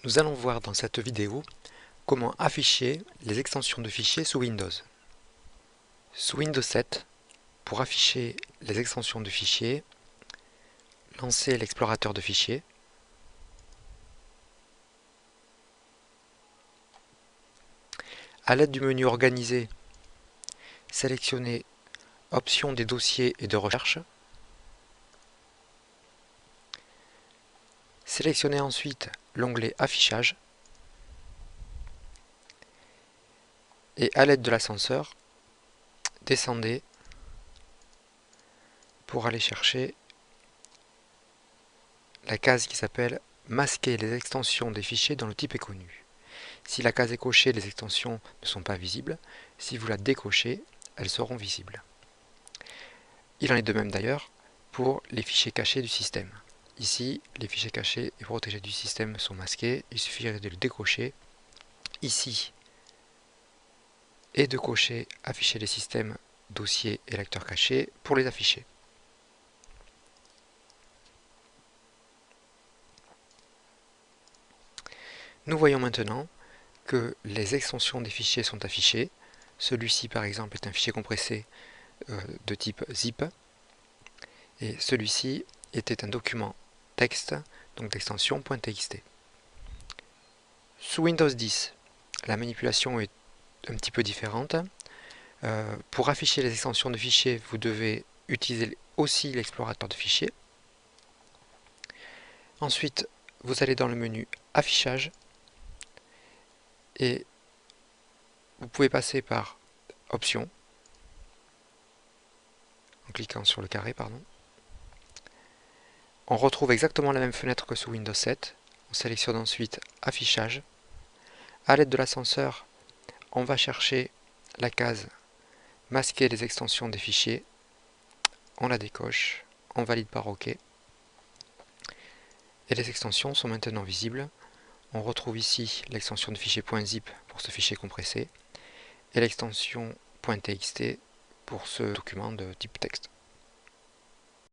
Nous allons voir dans cette vidéo comment afficher les extensions de fichiers sous Windows. Sous Windows 7, pour afficher les extensions de fichiers, lancez l'explorateur de fichiers. À l'aide du menu Organiser, sélectionnez Options des dossiers et de recherche. Sélectionnez ensuite l'onglet Affichage et à l'aide de l'ascenseur, descendez pour aller chercher la case qui s'appelle Masquer les extensions des fichiers dont le type est connu. Si la case est cochée, les extensions ne sont pas visibles. Si vous la décochez, elles seront visibles. Il en est de même d'ailleurs pour les fichiers cachés du système. Ici, les fichiers cachés et protégés du système sont masqués. Il suffirait de le décocher ici et de cocher Afficher les systèmes, dossiers et lecteurs cachés pour les afficher. Nous voyons maintenant que les extensions des fichiers sont affichées. Celui-ci par exemple est un fichier compressé de type zip et celui-ci était un document texte, donc d'extension .txt. Sous Windows 10, la manipulation est un petit peu différente. Pour afficher les extensions de fichiers, vous devez utiliser aussi l'explorateur de fichiers. Ensuite, vous allez dans le menu Affichage et vous pouvez passer par Options, en cliquant sur le carré, pardon. On retrouve exactement la même fenêtre que sous Windows 7. On sélectionne ensuite Affichage. À l'aide de l'ascenseur, on va chercher la case Masquer les extensions des fichiers. On la décoche, on valide par OK. Et les extensions sont maintenant visibles. On retrouve ici l'extension de fichier .zip pour ce fichier compressé et l'extension .txt pour ce document de type texte.